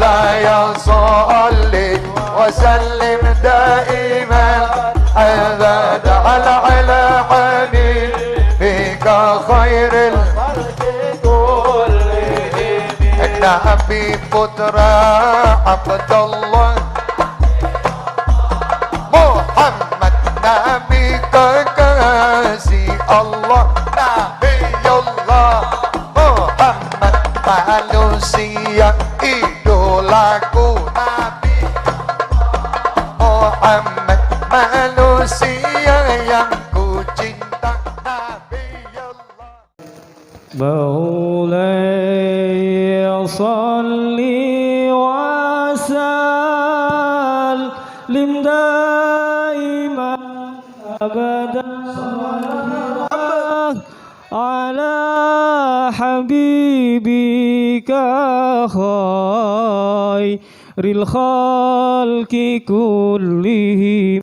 مولاي صل وسلم دائما أبدا على حبيبك خير الخلق كلهم النبي بطرة عبد الله محمد نبي كاسي الله نبي الله محمد manusia idolaku Nabi Muhammad manusia yang ku cinta Nabi Allah Maulaya salli wa sallim daiman abadan ala habibika khairil khalqi kullihim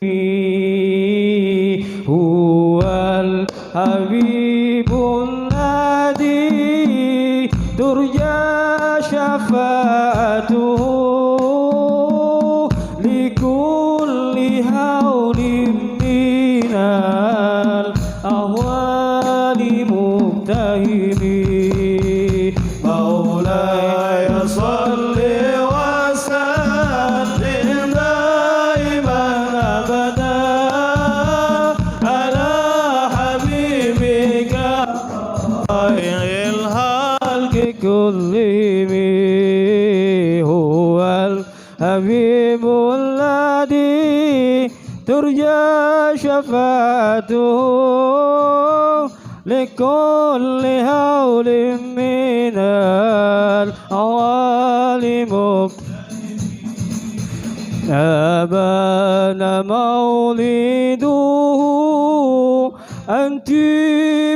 huwal habibun nadi turja syafa'atuhu likulli hawlim minal ahwali mubtahimi Maulaya salli wa sallim daiman abada ala habibika khairil khalqi kullihim huwal habibul ladzi turja syafa'atuhu likulli hawlim minal awali abana mauliduhu anti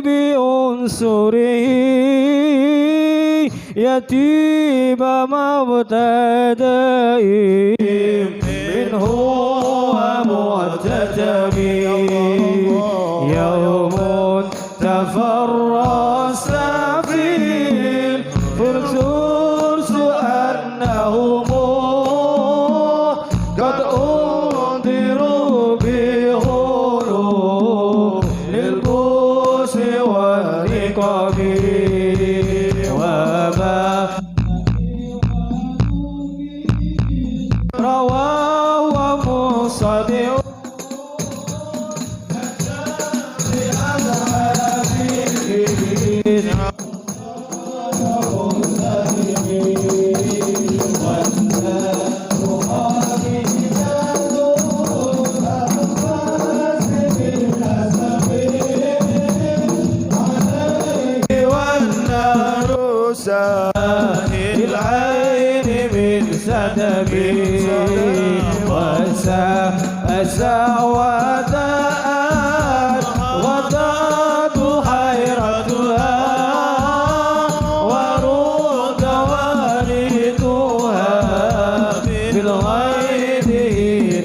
bi unsurihi yatiba mabtadaim minhu wa mu'tadami yawmun تفرس في الفرس أنهم قد أنذروا بغلو للبوس والرقاب وما رواه مصدق العين من سدبي وسأسى وداءت وضاد حيرتها ورود واردها بالغيب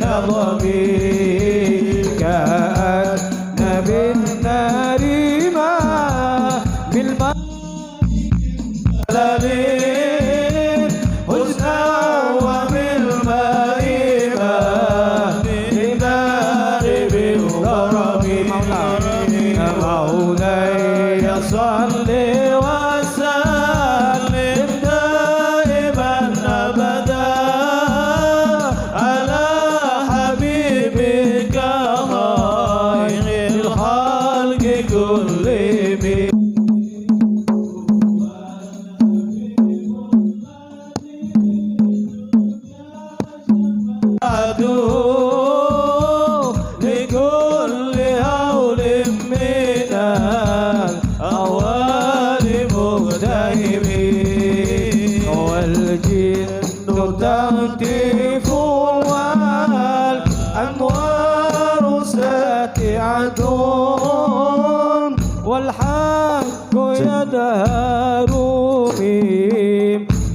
نظمي كأن بالنار ما بالماء حسنا وبالماء بالنار بالغرب مولاي صل وسلم دائما ابدا على حبيبك خير الخلق كلهم لكل هول من الأهوال مغتهم والجن تهتف والأنوار ساتعة والحق يدهر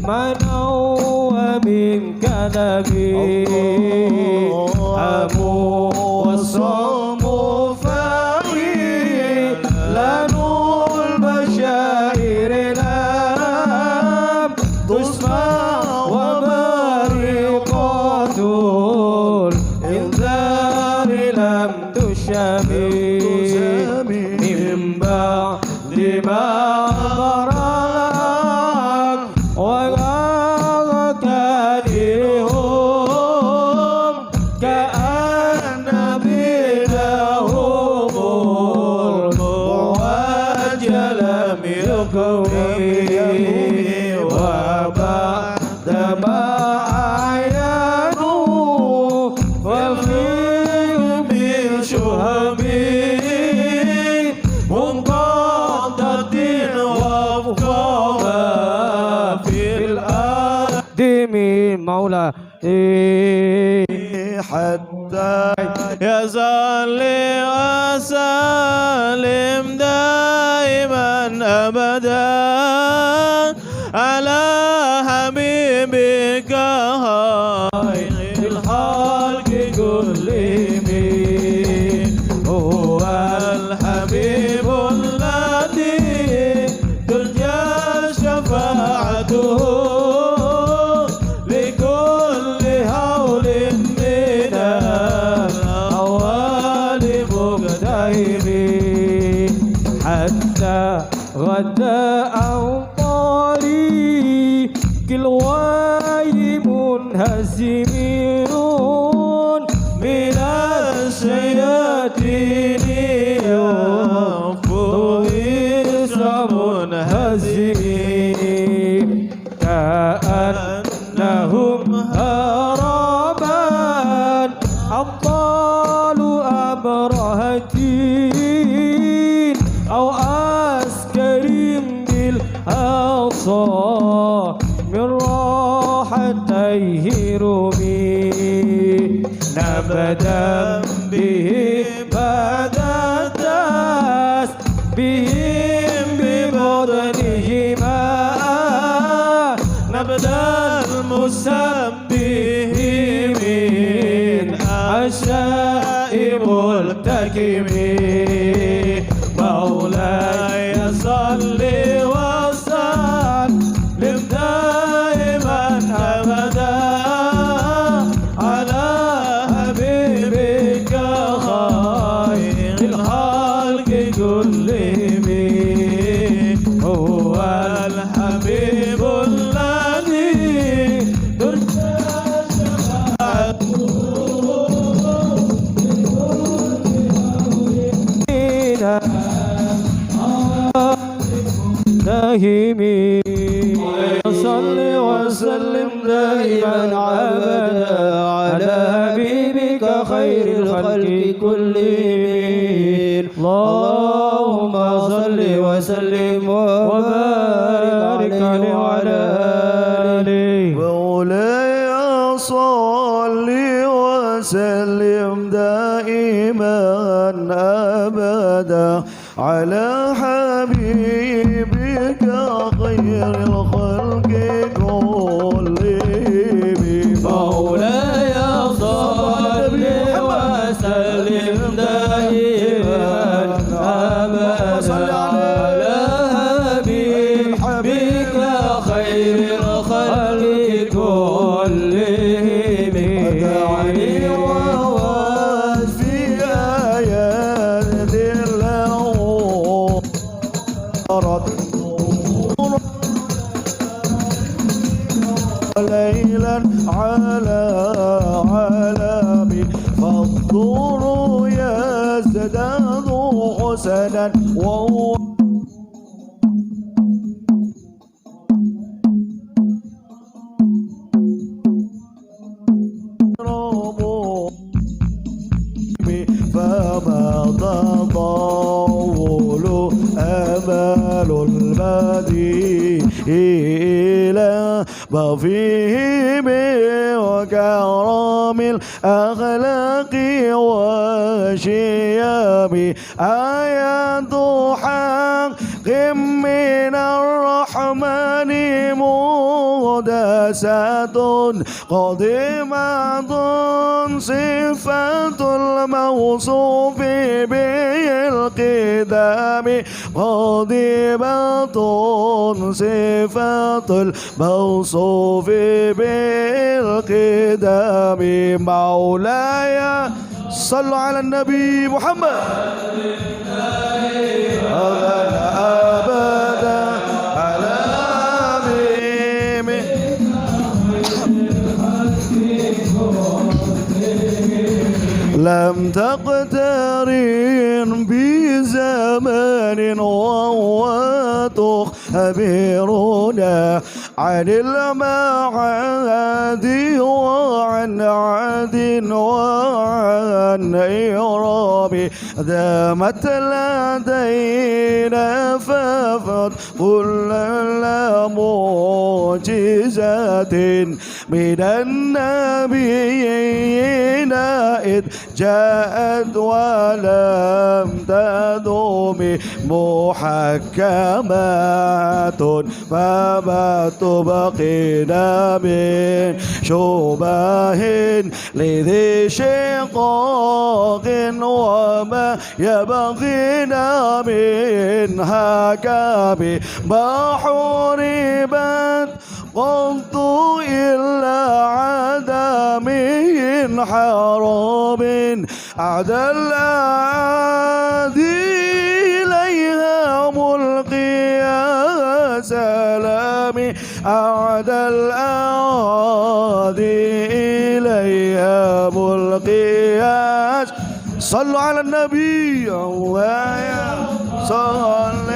من هو من كذب والصوم فاعل لن البشائر لم تسمع وما مولى حتى يزال وسلم دائما أبدا على حبيبك خير الخلق كلهم هو الحبيب الذي ترجى شفاعته لكل هول من الأهوال مقتحم حتى غدا أوطاري كالواي منهزمون من الشياطين فوئس منهزمين كأنهم هربان أبطال أبرهتين أو عسكر بالحصى من راحتيه رمي نبدا بهم بدا الداس بهم ببطنهما نبدا المسبه من عشاء ملتكم مولاي صل وسلم دائما ابدا على حبيبك خير الخلق كلهم هو الحبيب الذي ترجى شفاعته دائمين صل وسلم دائما عبدا على حبيبك خير الخلق كلهم اللهم صل وسلم وبارك عليه وعلى آله مولاي صل وسلم دائما أبدا على حبيبك خير الخلق كلهم مولاي صل وسلم دائما أبدا على حبيبك خير الخلق كلهم دعني وواسي آيات الله ليلا على علامي فالضر يزداد حسنا وهو فما تطول أمل البديل ما فيه من وكرم الأخلاق وشيم آيات حق من الرحمن مهدسات قديمة صفة الموصوف بالقدام قديمة صفة الموصوف بالقدام مولاي صلوا على النبي محمد أبدا على حبيبه لم تقترن بزمان وهو تخبرنا عن المعاد وعن عاد وعن إرام دامت لدينا ففت كل معجزات من النبيين إذ جاءت ولم تدوم محكمات فما تبقينا من شبه لذي شقاق وما يبغينا من حكم ما حربت قلت إلا عدم حرام أعدى الأعادي إليها ملقيا سلامي أعدى الأعادي إليها ملقيا صلوا على النبي الله صل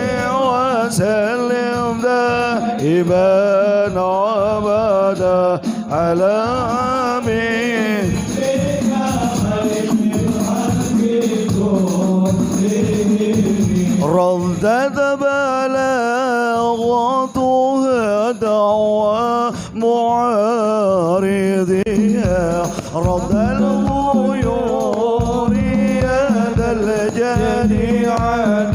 وسلم دائما أبدا على آمين ردد بلاغتها دعوى معارضها رد الغيور يد الجدي عن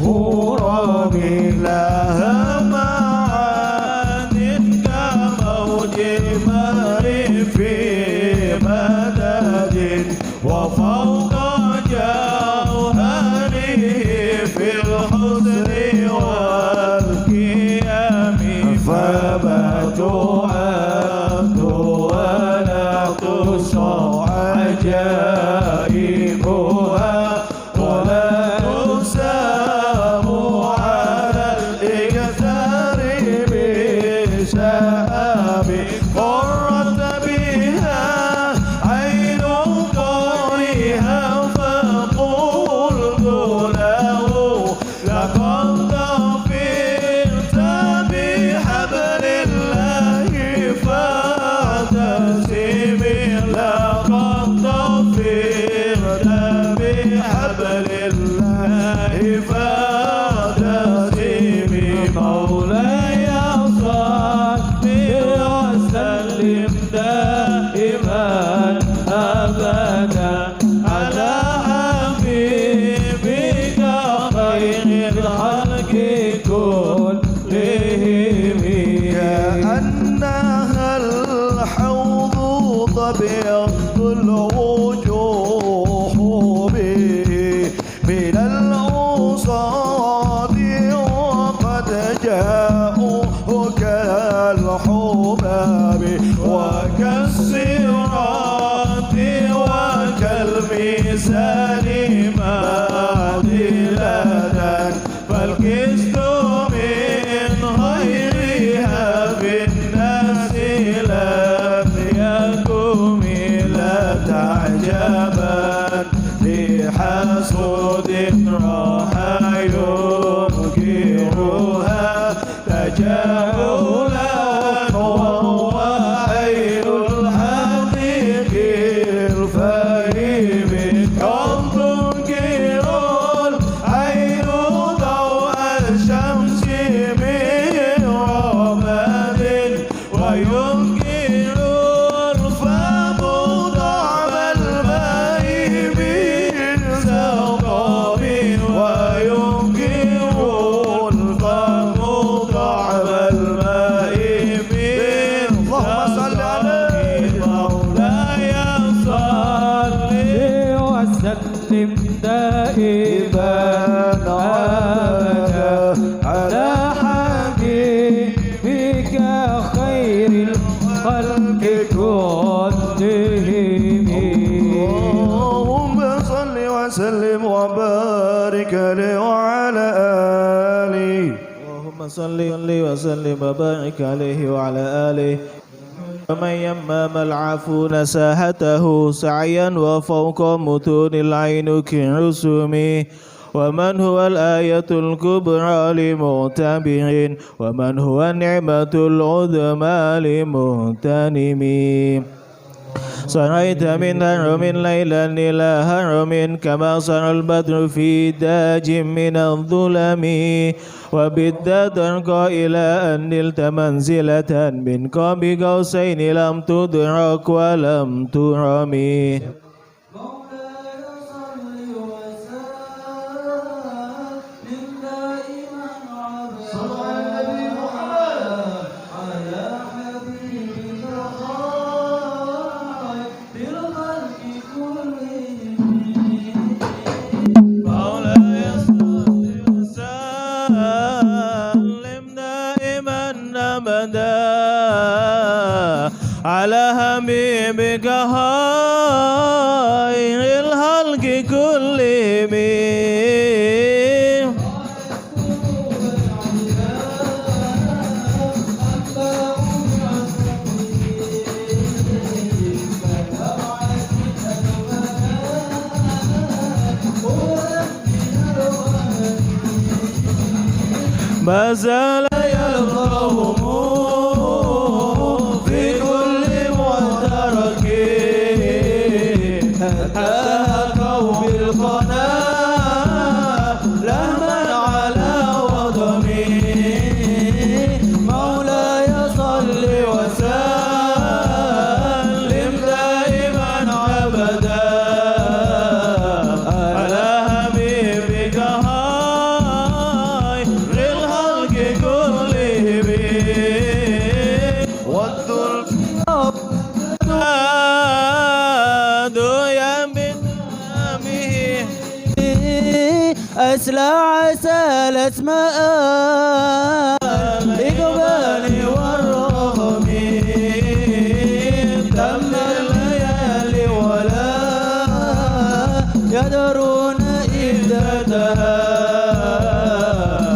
الهرم لها معان كموج مر في مدد وفوق جوهره في الحسن والقيام فبت عبد ولا تشرع عجائبها ولا تسام على الإكثار بشآب قرت بها عين قارها فقلت له لقد ضفرت بحبل الله فاعتصم لقد ضفرت بحبل الله فاعتصم مولاي صل وسلم دائما أبدا على حبيبك خير الخلق كلهم كأنها الحوض تبيض الوجوه به من الأوصاد وقد جاءوا كالحباب وكالصراط وكالميزان معدلة فالقسط من غيرها في الناس لم يكن إلا تعجبا لحسود راح ينكرها تجاهلا وهو عين الحقيق الفهيم قد تنكر العين ضوء الشمس من رماد وينكر الفم طعم الماء من سقام وينكر الفم طعم الماء من سقام مولاي صل وسلم دائما أبدا على حبيبك خير الخلق كلهم اللهم صل وسلم وبارك عليه وعلى آله اللهم صل وسلم وبارك عليه وعلى آله ومن يمام العفون ساحته سعيا وفوق متون العين كرسومه ومن هو الآية الكبرى لمعتبر ومن هو النعمة العظمى لمغتنم صنعت من هرم ليلا إلى هرم كما صنع البدر في داج من الظلم وبالذات ترقى إلى أن نلت منزلة من قاب قوسين لم تدرك ولم ترمي. على حبيبك خير الخلق كلهم ما زال يلقاهم أسلع سالت ماء إقبال والرغم تم الليالي ولا يدرون إذتها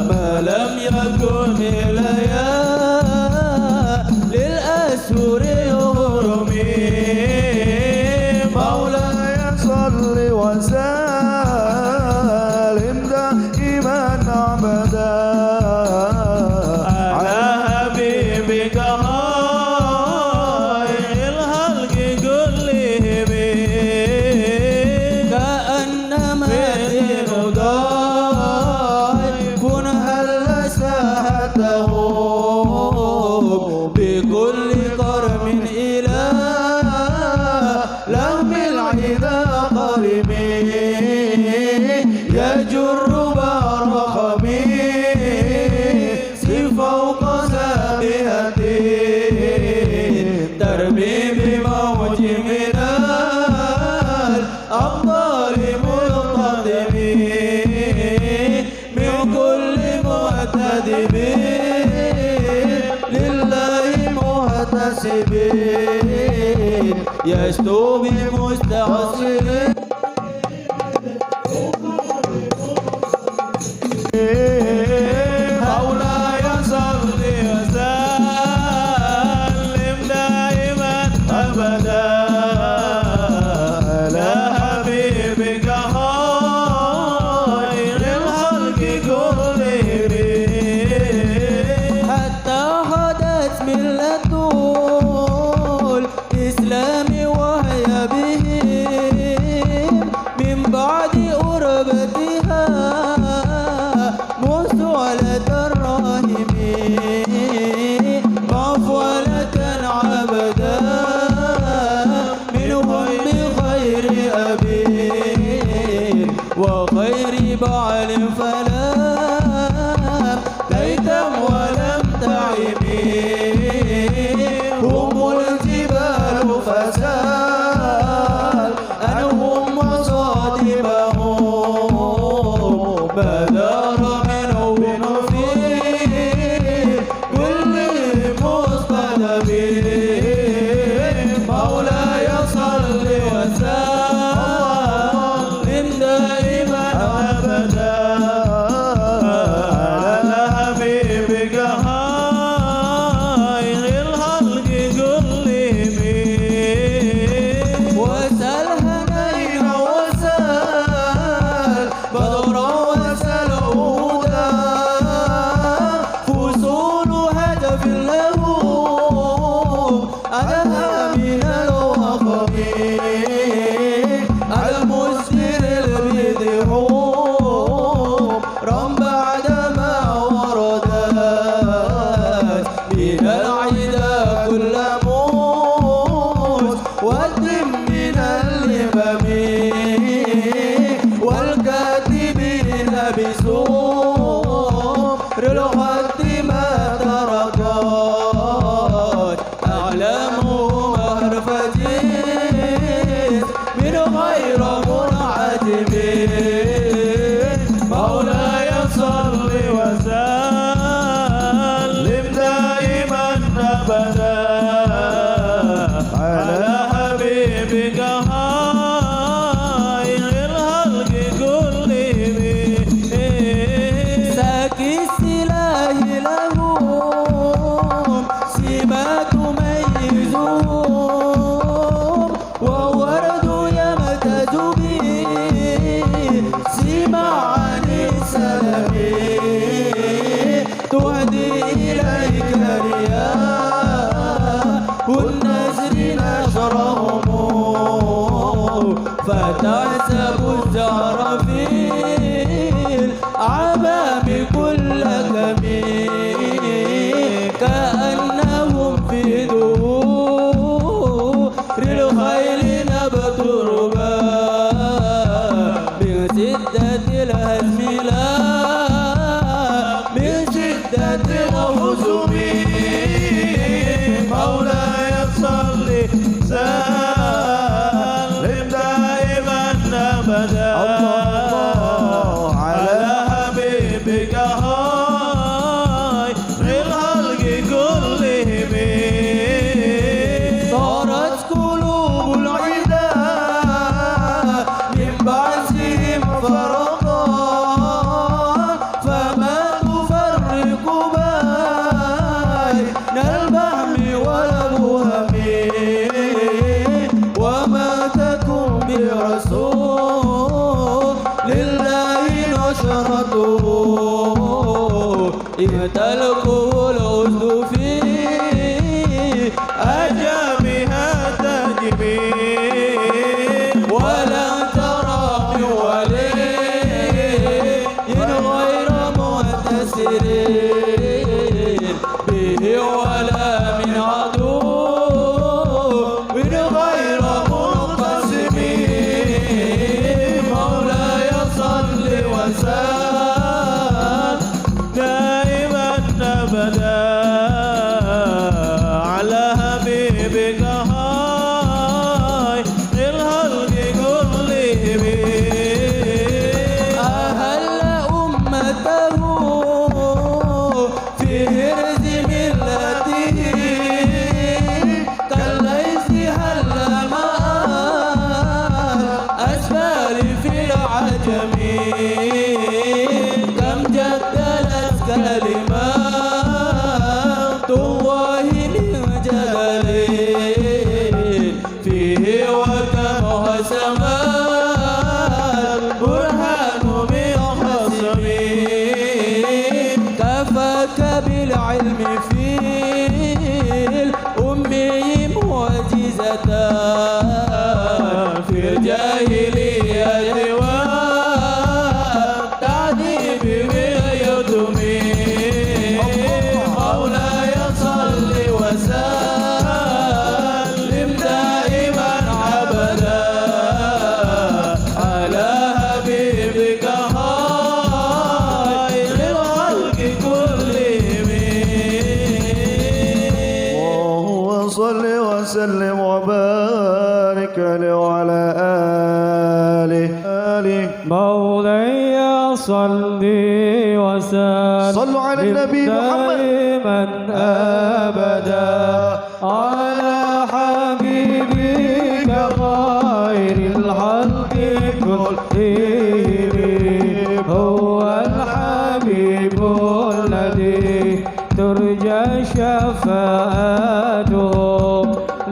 ما لم يكن إليا للأسور الغرم مولاي صل وسلم دائما أبدا على حبيبك خير الخلق كلهم كأنما الدين ضيف هل ساحته بكل قرم إلى لهم العذا قرم يجر برخمي فوق سابهة ترمي بموج من الأبطال ملتدم من كل معتدب لله محتسب يشتو بمستعصر مولاي صل وسلم دائما أبدا على حبيبك خير الخلق كلهم حتى حدث ملة الإسلام وهي بهم من بعد أربتها مسولة الراهب مفولة عبدا منهم بخير أبي وخير بعل فلا تيتم ولم تعبي هم الجبال فسال أنهم مصادبهم بدار منهم في كل مصطلب مولاي صل وسلم دائما أبدا والدم من الإمام والكاتبين بسوم للخط ما تركت أعلامهم أرفجين من غير منعدم مولاي صل وسلم دائما أبدا على حبيبك خير الخلق كلهم ساكي السلاح لهم سمة تميزهم وورد يمتاز به سمة عن السلام تهدي إليك رياح النسر نشرهم فتحسب الزهر في العمام كل كمين كأنهم في دور الخيل نبت ربا من شدة الهزم لا من شدة الهزم مولاي صل سلم دائما أبدا على حبيبك خير الخلق كلهم صارت قلوب العداء من بعثهم فرقا فما تفرق بين البهم والمهم وما تكن برسول لله نشرته إذ تلقوا الأسد في أجابها تجبي ولا ترى من ولي غير مهتسر به ولا من عدو من غير منقسم مولاي صل وسلم دائما أبدا على حبيبك خير الخلق كلهم أهل أمته في هرز ملته كالليث هل مع أسفل في العجم كم جدلت كلمات الله من جدل فيه وكم هسما البرهان من خصم كفاك بالعلم في الأمي معجزة في الجاهلية والتعذيب باليتم مولاي صل وسلم دائما أبدا على حبيبك خير الخلق كلهم اللهم صل وسلم وبارك عليه وعلى آله مولاي صل وسلم صلوا على النبي محمد دائما أبدا على حبيبك خير الخلق كلهم هو الحبيب الذي ترجى شفاعته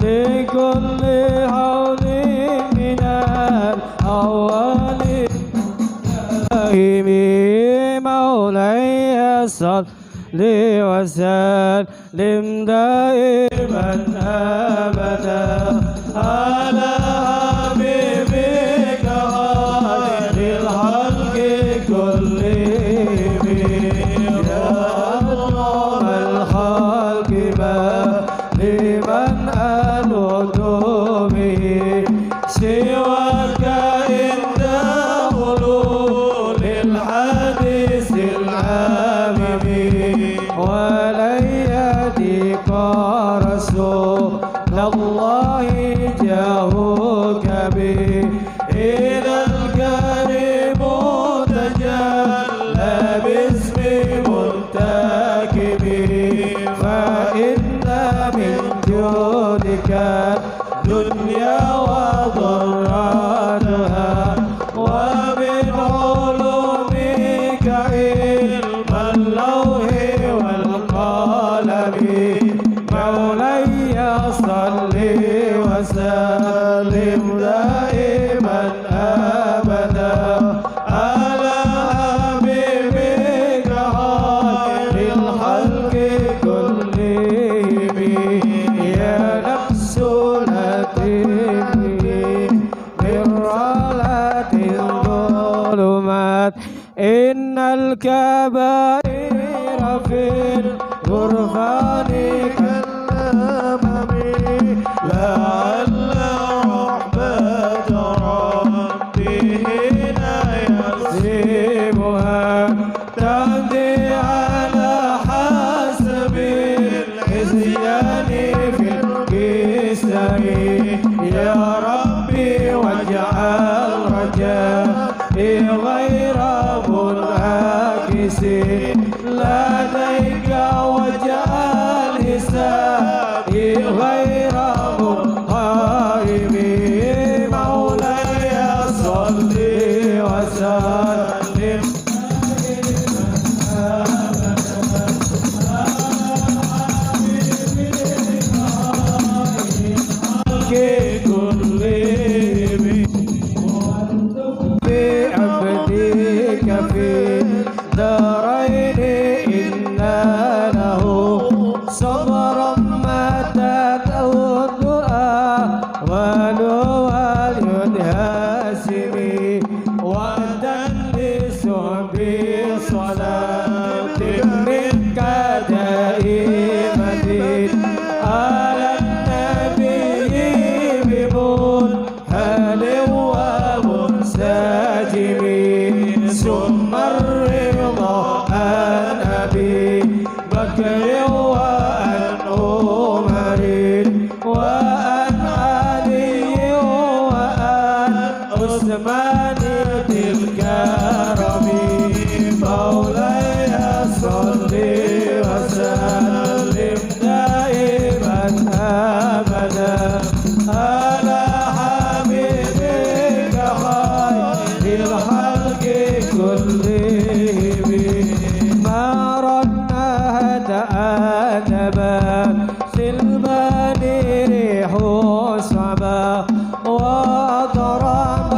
لكل حول من الأول مولاي صل وسلم دائما أبدا على حبيبك خير الخلق كلهم يا أكرم الخلق ما لمن ألوذ الله جاهك به إلى الكريم تجلى باسم منتكب فإن من جودك الدنيا وضراتها ومن علومك علم اللوح والقلم مولاي صل وسلم دائما أبدا على حبيبك خير الخلق كلهم يا نفس لا تهلكي من رالة الظلمات إن الكبائر في الغرفان كالأمم لعل رحمة ربي هنا يصيبها تهدي على حسب العصيان في القسم يا ربي واجعل رجائي غير منعكس لديك واجعل حسابي غير منقائم مولاي صل وسلم بعبدك في دارين إن له صبرا متى الدعاء ولو ينهاسمي وتنس بصلاة منك دائمة على النبي بمنهل ومنسجم ثم الرضا عن أبي بكر وعن عمر وعن علي وعن عثمان بالكرم مولاي صل وسلم دائما أبدا على حبيبك خير الخلق كلهم ما رنها تأدبا سلمان ريح صبا وضرب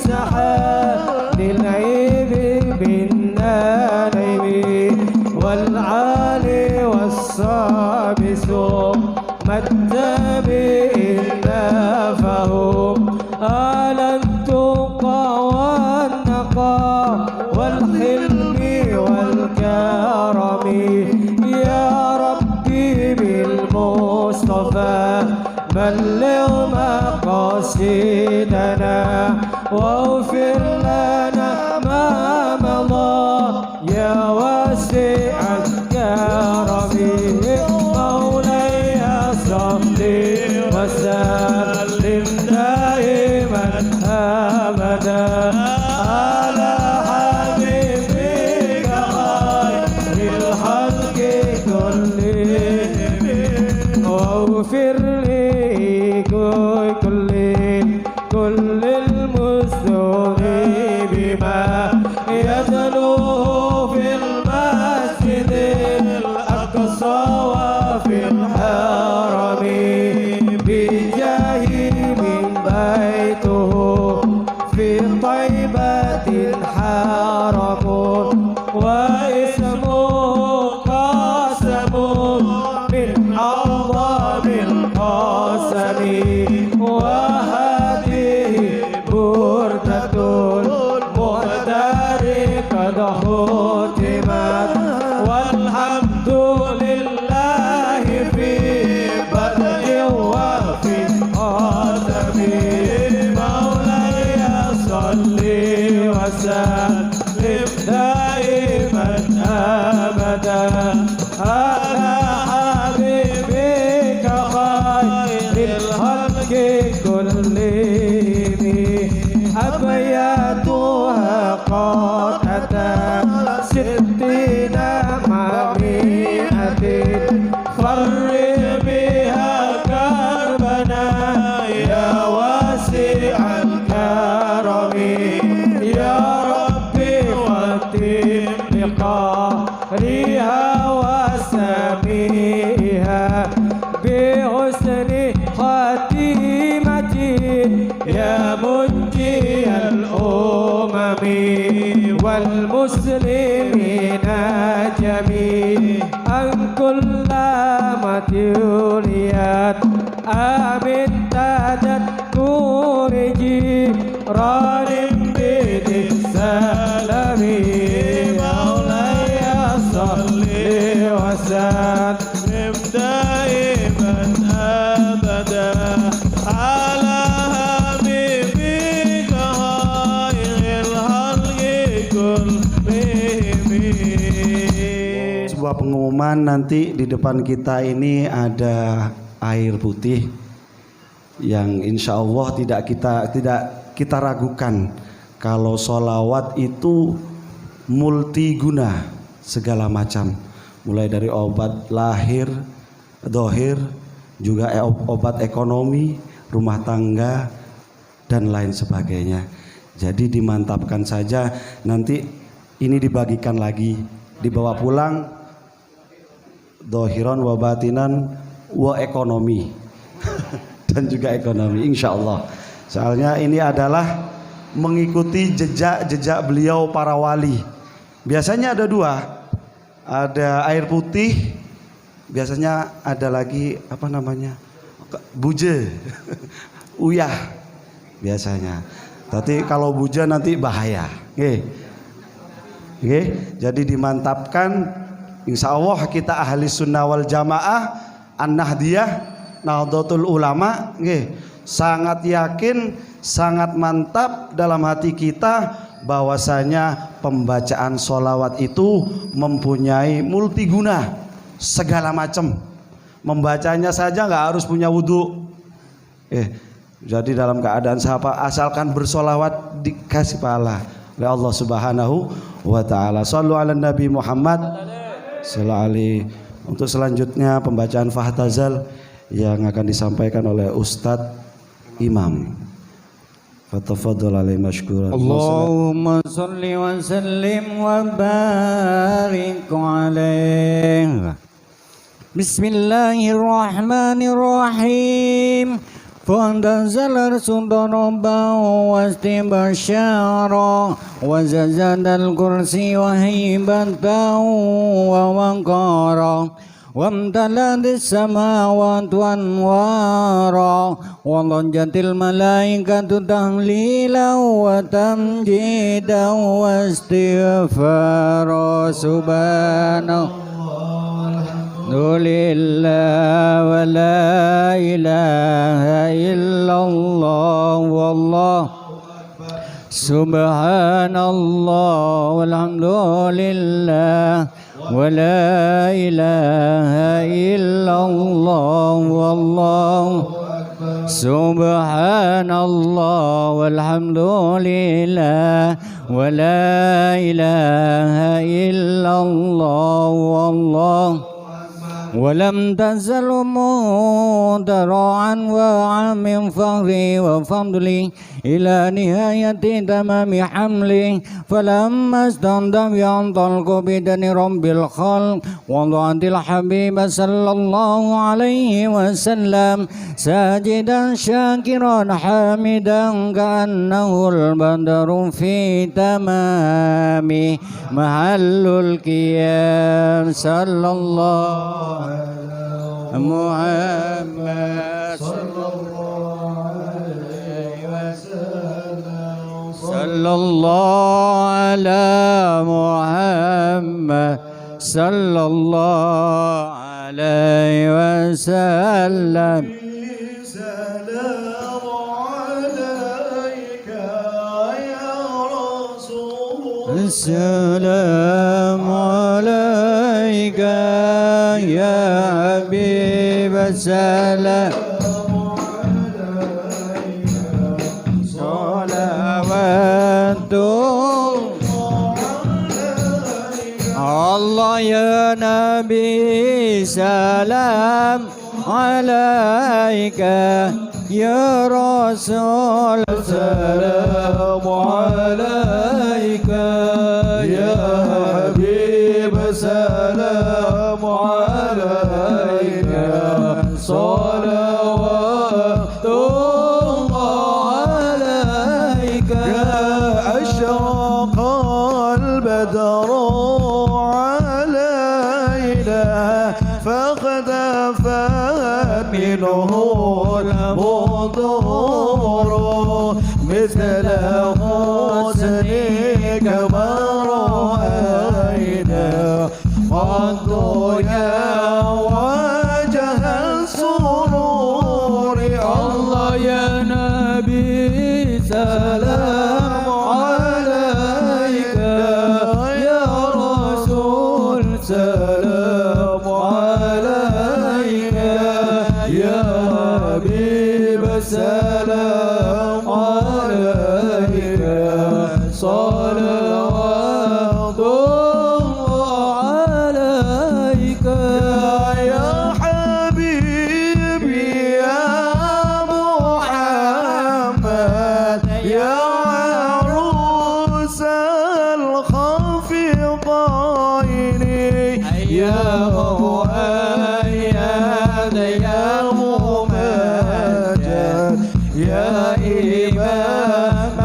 الإسحاق للعيب بالنانم والعالي والصابس متبئن فهم على التقى والنقى والحلم والكرم يا ربي بالمصطفى بلغ مقاصدنا واغفر لنا ما مضى يا واسع الكرم مولاي صل وسلم دائما أبدا على حبيبك خير الخلق كلهم واغفر لي كل المسلمين بما يتلوه في المسجد الأقصى وفي الحرم بجاه من بيته في طيبة حرم واسمه قاسم من أعظم القاسم وهذه بردة المهدر قد ختمت والحمد لله في بدء وفي خاتم مولاي صل وسلم دائما أبدا على حبيبك خير المسلم أبياتها قد أتى 60 مع 100 فرق بها كربنا يا واسع الكرم يا ربي ختم بقهرها وسميها بحسن خاتمة يا منجي الأمم والمسلمين جميعا كلما توليت آمن تذكر جيران بيت السلام مولاي صل وسلم دائما أبدا على حبيبك خير الخلق كلهم. Sebuah pengumuman, nanti di depan kita ini ada air putih yang insya Allah tidak kita ragukan kalau sholawat itu multiguna segala macam, mulai dari obat lahir, dohir, juga obat ekonomi, rumah tangga dan lain sebagainya. Jadi dimantapkan saja, nanti ini dibagikan lagi, dibawa pulang dohiron wa batinan wa ekonomi dan juga ekonomi insya Allah. Soalnya ini adalah mengikuti jejak beliau para wali. Biasanya ada dua, ada air putih, biasanya ada lagi apa namanya, buje uyah biasanya. Tapi kalau buje nanti bahaya. Jadi dimantapkan. Insya Allah kita ahli sunnah wal jamaah An-Nahdiyah Nahdlatul Ulama sangat yakin, sangat mantap dalam hati kita bahwasanya pembacaan sholawat itu mempunyai multiguna segala macam. Membacanya saja nggak harus punya wudhu. Jadi dalam keadaan asalkan bersolawat dikasih pahala oleh Allah Subhanahu wa Ta'ala. Shallu ala Nabi Muhammad. Untuk selanjutnya pembacaan Fahtazal yang akan disampaikan oleh Ustadz Imam. Fatafadhal alaihi mashkuran. Allahumma salli wa sallim wa barik alaihi. Bismillahirrahmanirrahim. فانتزل رسول ربه واستبشارا وزاد الكرسي وهيبته ووقارا وامتلأت السماوات أنوارا وضجت الملائكة تهليلا وتمجيدا واستغفارا سبحانه لله ولا إله إلا الله والله سبحان الله والحمد لله ولا إله إلا الله والله سبحان الله والحمد لله ولا إله إلا الله والله ولم تزل مدرعا وعام فخري وفضلي إلى نهاية تمام حملي فلما استندم ينطلق بدن رب الخلق وضعت الحبيب صلى الله عليه وسلم ساجدا شاكرا حامدا كأنه البدر في تمام محل القيام صلى الله محمد صلى الله عليه وسلم صلى الله على محمد صلى الله عليه وسلم سلام عليك يا رسول السلام عليك يا حبيب السلام يا نبي سلام عليك يا رسول سلام عليك يا حبيب سلام عليك صلوات الله عليك أشرق البدر علينا فاختفت منه البدور مثل حسنك ما رأينا قد يا وجه السرور الله يا نبي سلام عليك يا رسول سلام عليك يا حبيب سلام عليك صلوات الله عليك يا حبيبي يا محمد يا عروس الخفقين يا مؤيد يا ممجد يا إمام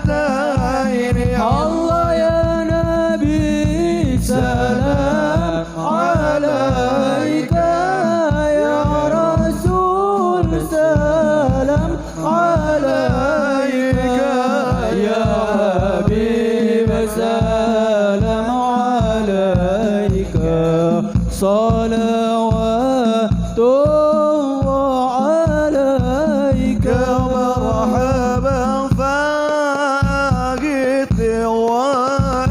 القبلتين الله يا نبي سلام عليك يا رسول سلام عليك يا حبيب سلام عليك صلوات الله عليك مرحبا فاقت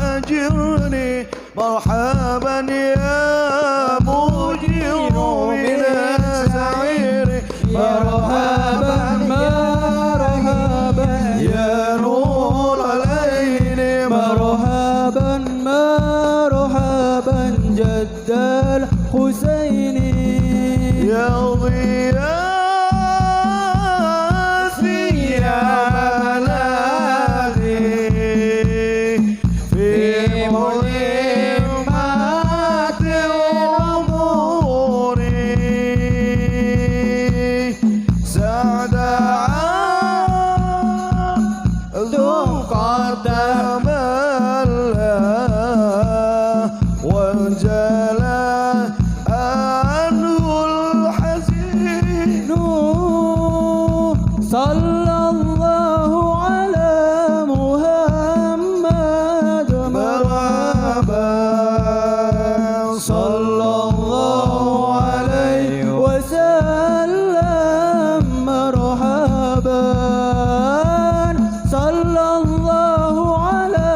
واجرني مرحبا يا مجير من السعير مرحبا مرحبا يا نور العين مرحبا مرحبا جد الحسين يا ضيافي يا ملاذي في مهمات أموري سعد عبد قد تملى وانجلى عنه الحزين صلى الله على محمد مرحبا صلى الله عليه وسلم مرحبا صلى الله على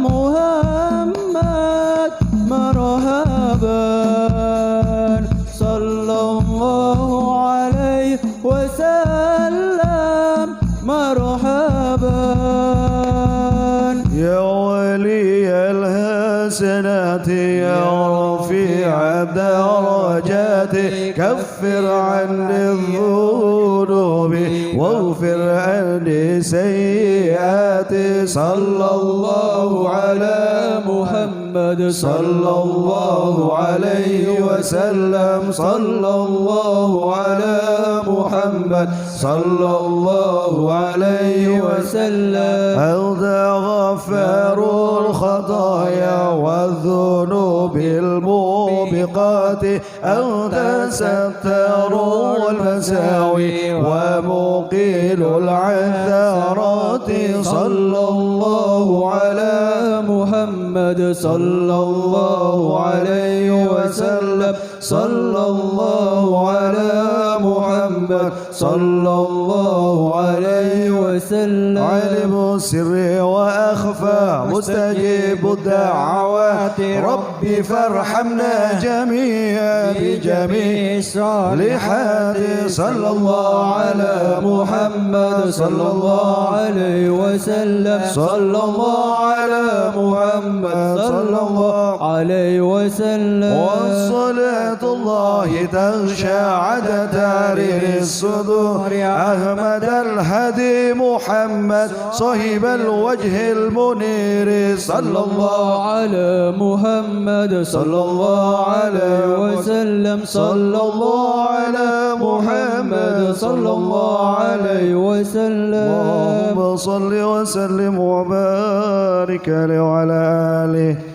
محمد مرحبا صلى الله عليه وسلم مرحبا يا ولي الحسنات يا رفيع الدرجات كفر عني الذنوب واغفر عني سيئاتي صلى الله على محمد صلى الله عليه وسلم صلى الله على محمد صلى الله عليه وسلم أنت غفار الخطايا والذنوب الموبقات أنت ستار المساوي ومقيل العثرات صلى الله على محمد صلى الله عليه وسلم صلى الله على محمد محمد صلى الله عليه وسلم عالم السر وأخفى مستجيب الدعوات ربي فارحمنا جميعا بجميع الصالحات صلى الله على محمد صلى الله عليه وسلم صلى الله على محمد صلى الله عليه وسلم والصلاة الله تغشى عدد تاريخ الصدور أحمد الهدي محمد صاحب الوجه المنير صلى الله على محمد صلى الله عليه وسلم صلى الله على محمد صلى الله عليه وسلم اللهم صل وسلم وبارك عليه وعلى آله.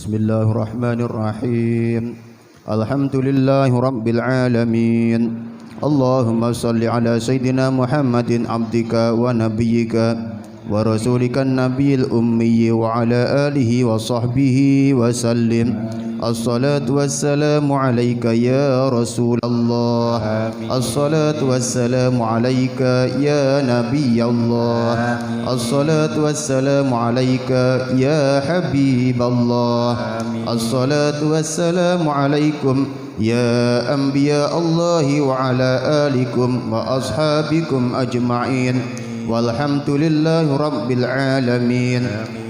بسم الله الرحمن الرحيم الحمد لله رب العالمين اللهم صل على سيدنا محمد عبدك ونبيك ورسولك النبي الأمي وعلى آله وصحبه وسلم الصلاة والسلام عليك يا رسول الله الصلاة والسلام عليك يا نبي الله الصلاة والسلام عليك يا حبيب الله الصلاة والسلام عليكم يا أنبياء الله وعلى آلكم وأصحابكم أجمعين والحمد لله رب العالمين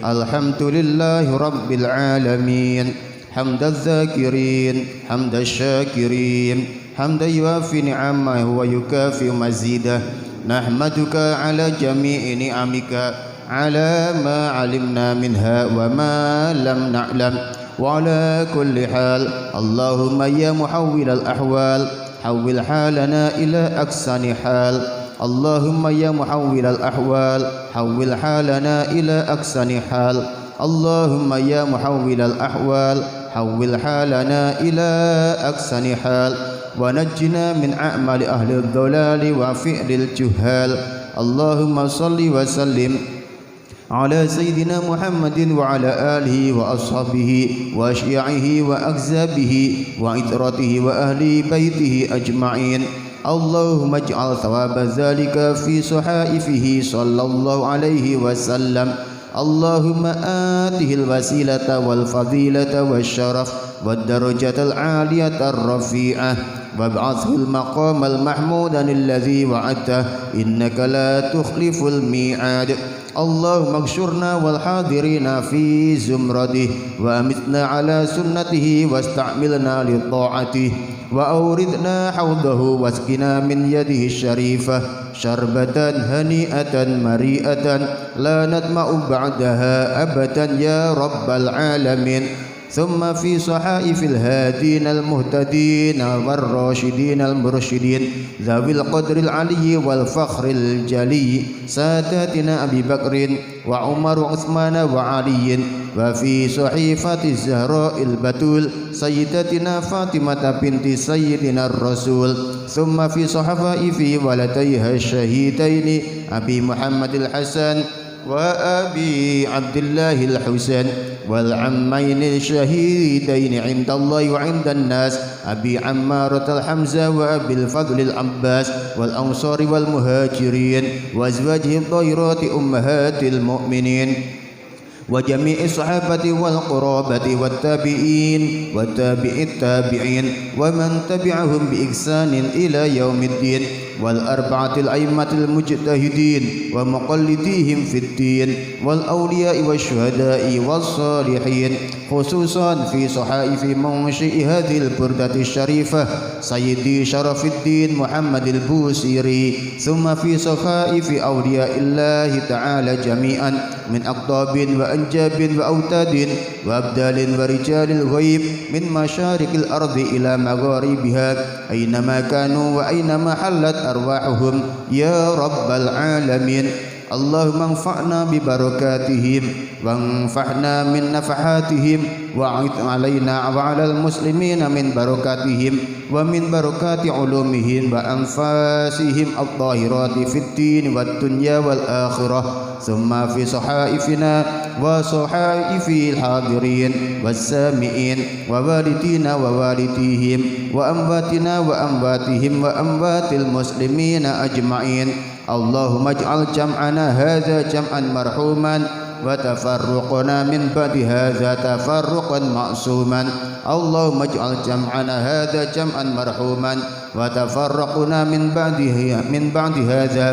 الحمد لله رب العالمين حمد الذاكرين حمد الشاكرين حمدا يوافي نعمه ويكافئ مزيده نحمدك على جميع نعمك على ما علمنا منها وما لم نعلم وعلى كل حال اللهم يا محول الأحوال حول حالنا إلى أحسن حال اللهم يا محول الأحوال حول حالنا إلى أحسن حال اللهم يا محول الأحوال حول حالنا إلى أحسن حال ونجنا من أعمال أهل الضلال وفعل الجهال اللهم صل وسلم على سيدنا محمد وعلى آله وأصحابه وأشياعه وأكذابه وعترته وأهل بيته أجمعين اللهم اجعل ثواب ذلك في صحائفه صلى الله عليه وسلم اللهم آته الوسيلة والفضيلة والشرف والدرجة العالية الرفيعة وابعثه المقام المحمود الذي وعدته إنك لا تخلف الميعاد اللهم اغشرنا والحاضرين في زمرته وأمتنا على سنته واستعملنا لطاعته وأوردنا حوضه واسقنا من يده الشريفة شربة هنيئة مريئة لا نطمع بعدها أبدا يا رب العالمين ثم في صحائف الهادين المهتدين والراشدين المرشدين ذوي القدر العلي والفخر الجلي ساداتنا أبي بكر وعمر وعثمان وعلي وفي صحيفة الزهراء البتول سيدتنا فاطمة بنت سيدنا الرسول ثم في صحائف ولديها الشهيدين أبي محمد الحسن وأبي عبد الله الحسين والعمين الشهيدين عند الله وعند الناس أبي عمارة الحمزة وأبي الفضل العباس والأنصار والمهاجرين وأزواجه الطاهرات أمهات المؤمنين وجميع الصحابة والقرابة والتابعين والتابع التابعين ومن تبعهم بإحسان إلى يوم الدين والأربعة الأئمة المجتهدين ومقلديهم في الدين والأولياء والشهداء والصالحين خصوصا في صحائف منشئ هذه البردة الشريفة سيدي شرف الدين محمد البوصيري، ثم في صحائف أولياء الله تعالى جميعا من أقطاب وأنجاب وأوتاد وأبدال ورجال الغيب من مشارق الأرض إلى مغاربها أينما كانوا وأينما حلت أرواحهم يا رب العالمين. اللهم انفعنا ببركاتهم وانفعنا من نفحاتهم وأعط علينا وعلى المسلمين من بركاتهم ومن بركات علومهم وأنفاسهم الطاهرات في الدين والدنيا والآخرة. ثم في صحائفنا وصحائف الحاضرين والسامعين ووالدينا ووالديهم وأمواتنا وأمواتهم وأموات المسلمين أجمعين. اللهم اجعل جمعنا هذا جمعا مرحوما وتفرقنا من بعد هذا تفرقا معصوما. اللهم اجعل جمعنا هذا جمعا مرحوما وتفرقنا من بعد هذا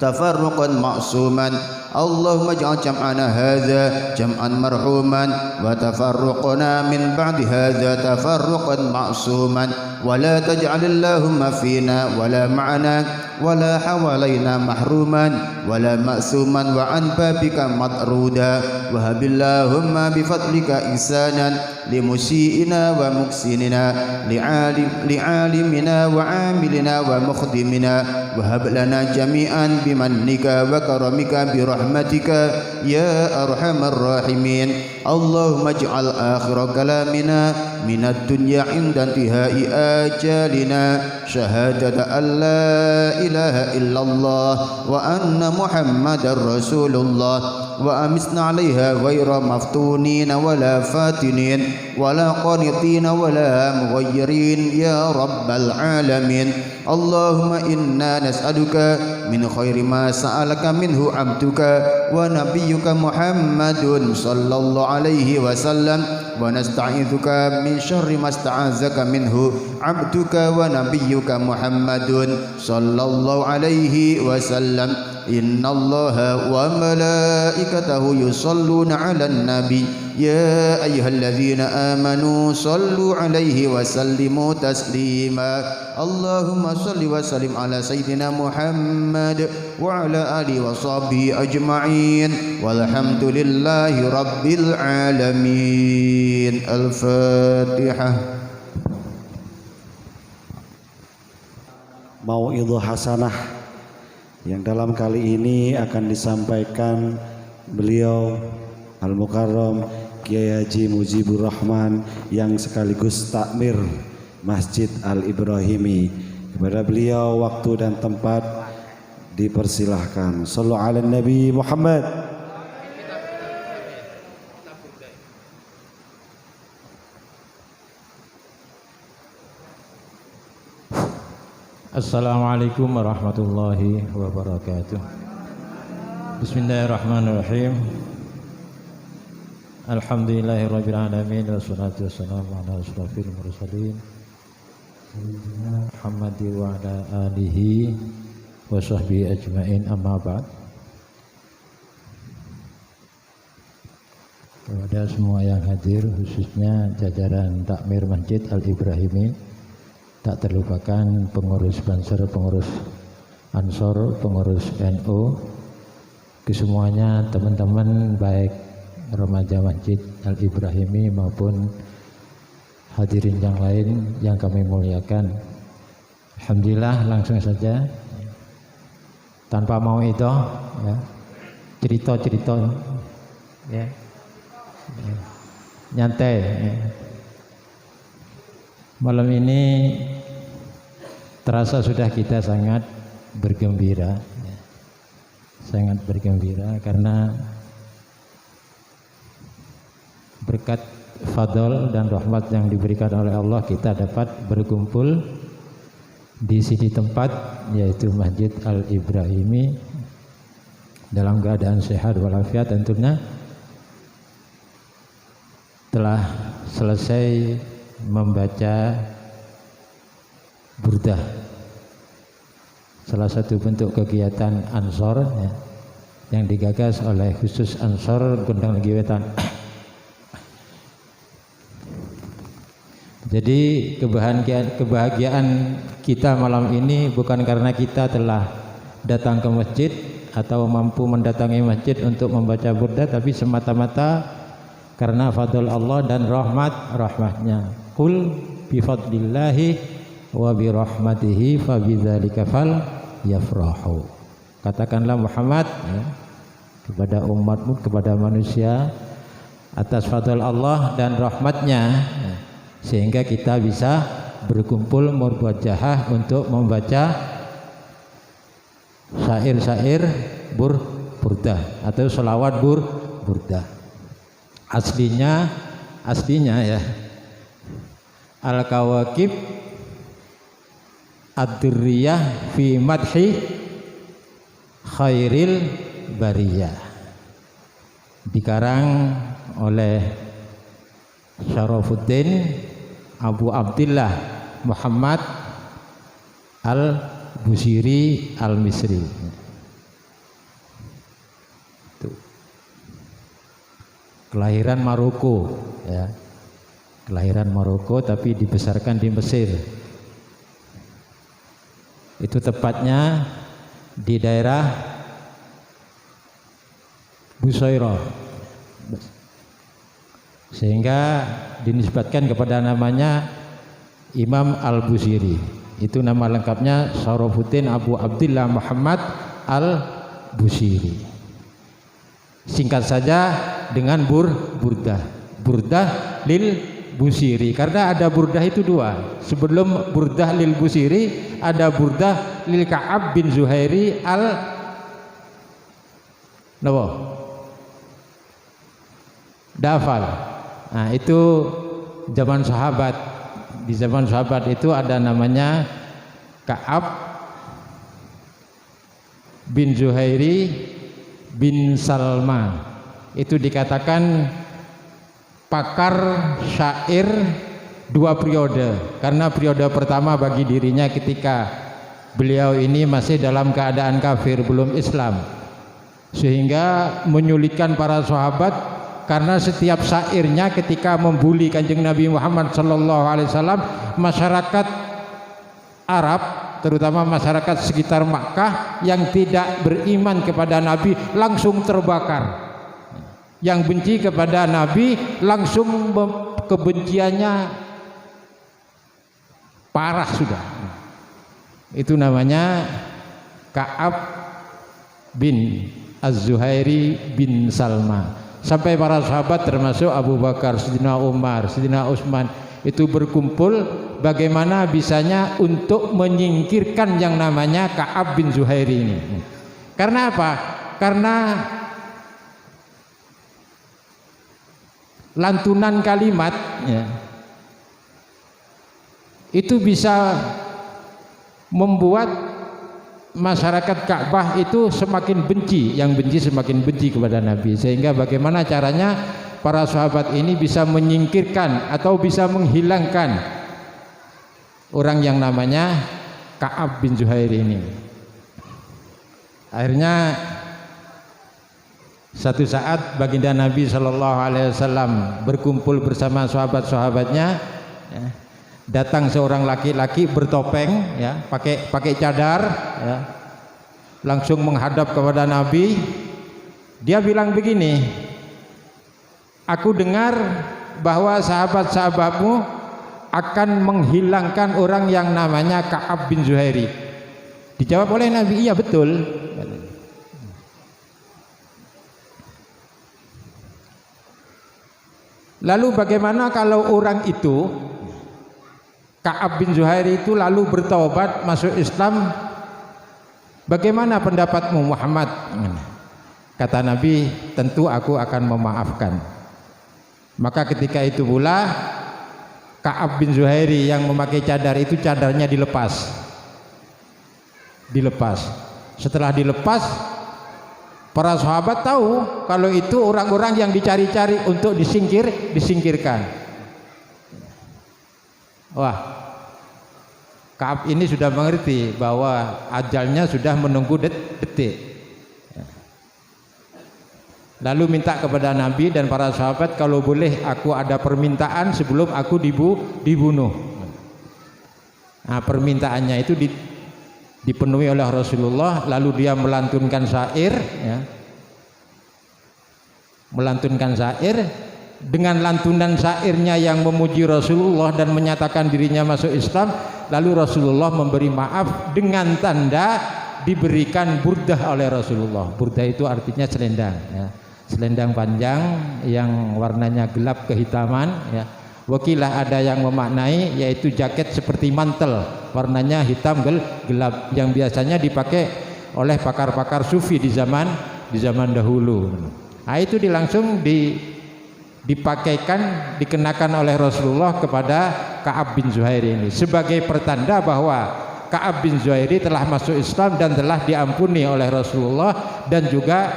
تفرقا معصوما. اللهم اجعل جمعنا هذا جمعا مرحوما وتفرقنا من بعد هذا تفرقا معصوما. ولا تجعل اللهم فينا ولا معنا ولا حوالينا محروما ولا مأثوما وعن بابك مطرودا. وهب اللهم بفضلك إحسانا لمسيئنا ومحسننا لعالمنا وعاملنا ومخدمنا. وهب لنا جميعا بمنك وكرمك برحمتك يا أرحم الراحمين. اللهم اجعل آخر كلامنا من الدنيا عند انتهاء آجالنا شهادة أن لا إله إلا الله وأن محمد رسول الله، وأمسنا عليها غير مفتونين ولا فاتنين ولا قانطين ولا مغيرين يا رب العالمين. اللهم إنا نسألك من خير ما سألك منه عبدك ونبيك محمد صلى الله عليه وسلم، ونستعيذك من شر ما استعاذك منه عبدك ونبيك محمد صلى الله عليه وسلم. إن الله وملائكته يصلون على النبي يا أيها الذين آمنوا صلوا عليه وسلموا تسليما. اللهم صل وسلم على سيدنا محمد وعلى آله وصحبه أجمعين والحمد لله رب العالمين. الفاتحة. Mau'idhah hasanah yang dalam kali ini akan disampaikan beliau Al-Mukarram Kiai Haji Mujibur Rahman yang sekaligus takmir Masjid Al-Ibrahimi. Kepada beliau waktu dan tempat dipersilahkan. Sallu ala Nabi Muhammad. Assalamualaikum warahmatullahi wabarakatuh. Bismillahirrahmanirrahim. Alhamdulillahirabbil alamin wassalatu wassalamu ala asyrofil mursalin sayyidina Muhammad wa ala alihi wa sahbihi ajmain, amma ba'd. Kepada semua yang hadir, khususnya jajaran takmir Masjid Al-Ibrahimi, tak terlupakan pengurus Banser, pengurus Ansor, pengurus NU, kesemuanya teman-teman baik remaja Masjid Al-Ibrahimi maupun hadirin yang lain yang kami muliakan. Alhamdulillah, langsung saja tanpa mau itu ya, cerita-cerita ya, nyantai ya. Malam ini terasa sudah kita sangat bergembira, sangat bergembira karena berkat fadl dan rahmat yang diberikan oleh Allah kita dapat berkumpul di sini tempat, yaitu Masjid Al-Ibrahimi, dalam keadaan sehat walafiat. Tentunya telah selesai membaca burdah, salah satu bentuk kegiatan Ansor ya, yang digagas oleh khusus Ansor Gondang Legi Wetan Jadi kebahagiaan kita malam ini bukan karena kita telah datang ke masjid atau mampu mendatangi masjid untuk membaca burda, tapi semata-mata karena fadl Allah dan rahmatnya. Qul bi fadlillahi wa bi rahmatihi fa bidzalika fal yafrahu. Katakanlah Muhammad ya, kepada umatmu, kepada manusia, atas fadl Allah dan rahmatnya ya, sehingga kita bisa berkumpul murwajahah untuk membaca syair-syair burdah atau selawat burdah. Aslinya ya Al-Kawakib Ad-Durriyah fi madhi khairil bariyah, dikarang oleh Syarafuddin Abu Abdillah Muhammad Al-Busiri Al-Misri. Kelahiran Maroko ya. Kelahiran Maroko tapi dibesarkan di Mesir. Itu tepatnya di daerah Busairah. Sehingga dinisbatkan kepada namanya Imam Al-Busiri. Itu nama lengkapnya Syarafuddin Abu Abdillah Muhammad Al-Busiri. Singkat saja dengan burdah lil Busiri, karena ada burdah itu dua. Sebelum burdah lil Busiri ada burdah lil Ka'ab bin Zuhairi Dafal. Nah, itu zaman sahabat. Di zaman sahabat itu ada namanya Ka'ab bin Zuhairi bin Salma. Itu dikatakan pakar syair dua periode, karena periode pertama bagi dirinya ketika beliau ini masih dalam keadaan kafir, belum Islam, sehingga menyulitkan para sahabat karena setiap syairnya ketika membuli Kanjeng Nabi Muhammad SAW, masyarakat Arab terutama masyarakat sekitar Makkah yang tidak beriman kepada Nabi langsung terbakar. Yang benci kepada Nabi langsung kebenciannya parah sudah. Itu namanya Ka'ab bin Az-Zuhairi bin Salma. Sampai para sahabat termasuk Abu Bakar, Sayyidina Umar, Sayyidina Utsman itu berkumpul bagaimana bisanya untuk menyingkirkan yang namanya Ka'ab bin Zuhairi ini. Karena apa? Karena lantunan kalimat ya, itu bisa membuat masyarakat Ka'bah itu semakin benci, yang benci semakin benci kepada Nabi, sehingga bagaimana caranya para sahabat ini bisa menyingkirkan atau bisa menghilangkan orang yang namanya Ka'ab bin Zuhair ini. Akhirnya satu saat baginda Nabi SAW berkumpul bersama sahabat-sahabatnya ya, datang seorang laki-laki bertopeng ya, pakai cadar ya, langsung menghadap kepada Nabi. Dia bilang begini, aku dengar bahwa sahabat-sahabatmu akan menghilangkan orang yang namanya Ka'ab bin Zuhairi. Dijawab oleh Nabi, iya betul. Lalu bagaimana kalau orang itu Ka'ab bin Zuhairi itu lalu bertaubat masuk Islam? Bagaimana pendapatmu Muhammad? Kata Nabi, tentu aku akan memaafkan. Maka ketika itu pula Ka'ab bin Zuhairi yang memakai cadar itu cadarnya dilepas. Setelah dilepas, para sahabat tahu kalau itu orang-orang yang dicari-cari untuk disingkirkan. Wah, Ka'ab ini sudah mengerti bahwa ajalnya sudah menunggu detik. Lalu minta kepada Nabi dan para sahabat, kalau boleh aku ada permintaan sebelum aku dibunuh. Nah, permintaannya itu dipenuhi oleh Rasulullah. Lalu dia melantunkan syair, ya. Melantunkan syair. Dengan lantunan syairnya yang memuji Rasulullah dan menyatakan dirinya masuk Islam, lalu Rasulullah memberi maaf dengan tanda diberikan burdah oleh Rasulullah. Burdah itu artinya selendang, ya. Selendang panjang yang warnanya gelap kehitaman, ya. Wakilah ada yang memaknai yaitu jaket seperti mantel, warnanya hitam gelap yang biasanya dipakai oleh pakar-pakar sufi di zaman dahulu. Nah, itu langsung dipakaikan, dikenakan oleh Rasulullah kepada Ka'ab bin Zuhair ini sebagai pertanda bahwa Ka'ab bin Zuhair telah masuk Islam dan telah diampuni oleh Rasulullah, dan juga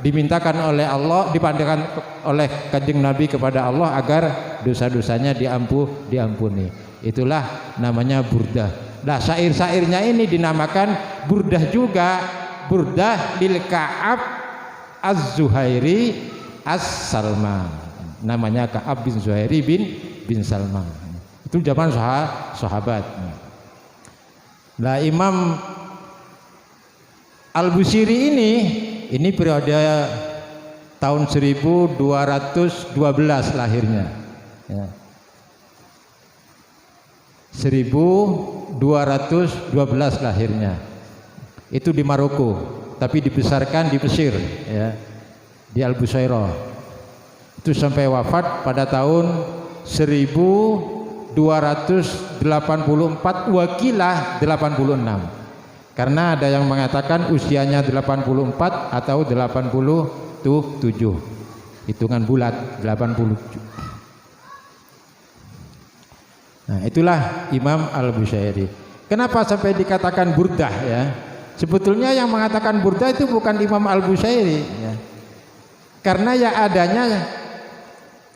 dimintakan oleh Allah, dipandakan oleh Kanjeng Nabi kepada Allah agar dosa-dosanya diampuni. Itulah namanya burdah. Nah, syair-syairnya ini dinamakan burdah juga, burdah lil Ka'ab Az-Zuhairi As-Salman. Namanya Ka'ab bin Zuhairi bin Salman. Itu zaman sahabat. Nah, Imam Al-Busiri ini periode tahun 1212 lahirnya, ya. 1212 lahirnya. Itu di Maroko, tapi dibesarkan di Mesir, ya, di Al-Busairah. Itu sampai wafat pada tahun 1284, wakilah 86. Karena ada yang mengatakan usianya 84 atau 87. Hitungan bulat 87. Nah, itulah Imam Al-Bushairi. Kenapa sampai dikatakan burdah, ya? Sebetulnya yang mengatakan burdah itu bukan Imam Al-Bushairi, ya. Karena ya adanya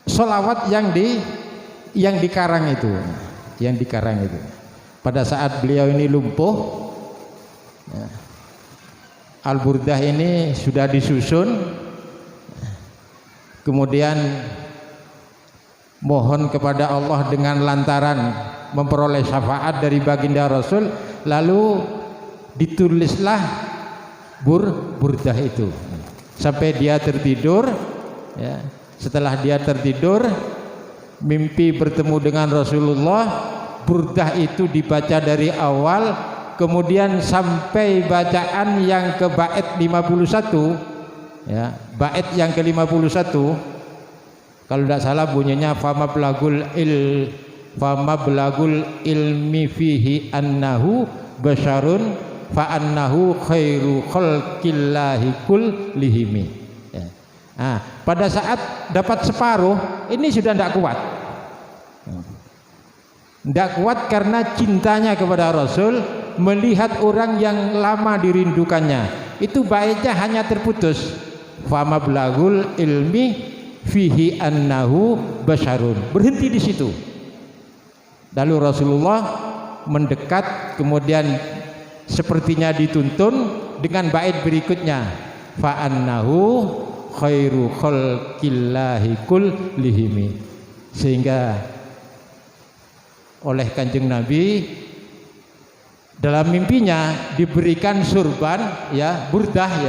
sholawat yang dikarang itu, pada saat beliau ini lumpuh, ya, Al-Burdah ini sudah disusun, kemudian mohon kepada Allah dengan lantaran memperoleh syafaat dari baginda Rasul, lalu ditulislah burdah itu sampai dia tertidur, ya. Setelah dia tertidur, mimpi bertemu dengan Rasulullah, burdah itu dibaca dari awal, kemudian sampai bacaan yang ke bait 51, ya, bait yang ke-51, kalau tidak salah bunyinya famablagul ilmi fihi annahu basyarun fa annahu khairu khalqillahi kullihimi. Nah, pada saat dapat separuh ini sudah tidak kuat karena cintanya kepada Rasul, melihat orang yang lama dirindukannya. Itu baitnya hanya terputus, fama belagul ilmi fihi annahu basyarun, berhenti di situ. Lalu Rasulullah mendekat, kemudian sepertinya dituntun dengan bait berikutnya, fa annahu khairu khalqillahi kullihimi, sehingga oleh Kanjeng Nabi dalam mimpinya diberikan surban, ya, burdah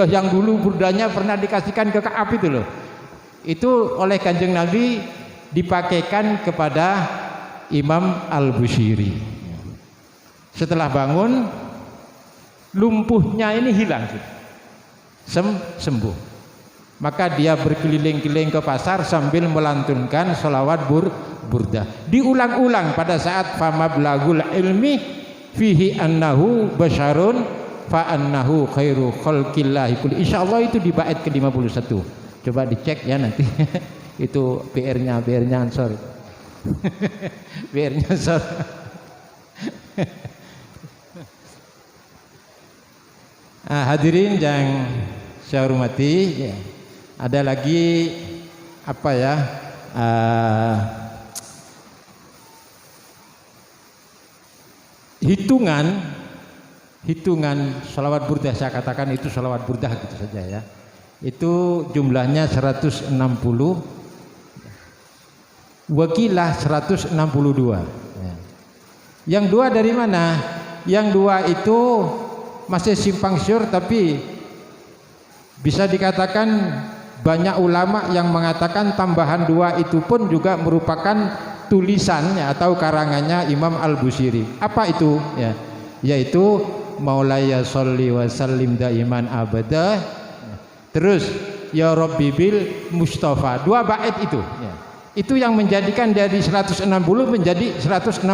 yang dulu burdahnya pernah dikasihkan ke Ka'ab itu loh, itu oleh Kanjeng Nabi dipakaikan kepada Imam Al-Busiri. Setelah bangun, lumpuhnya ini hilang, sembuh. Maka dia berkeliling-keliling ke pasar sambil melantunkan sholawat burdah. Diulang-ulang pada saat famablagul ilmi fihi annahu basyarun fa annahu khairu khalqillahi kulli. Insyaallah itu di bait ke-51. Coba dicek ya nanti. Itu PR-nya Ansor. PR-nya Ansor. Hadirin yang saya hormati, ya, ada lagi apa ya, hitungan sholawat burdah. Saya katakan itu sholawat burdah gitu saja, ya. itu jumlahnya 160, wakilah 162. Yang dua dari mana? Yang dua itu masih simpang siur, tapi bisa dikatakan banyak ulama yang mengatakan tambahan dua itu pun juga merupakan tulisannya atau karangannya Imam Al-Busiri. Apa itu? Ya, yaitu Maulaya sholli wa sallim daiman abada. Terus ya Rabbi bil Mustafa. Dua bait itu. Ya. Itu yang menjadikan dari 160 menjadi 162.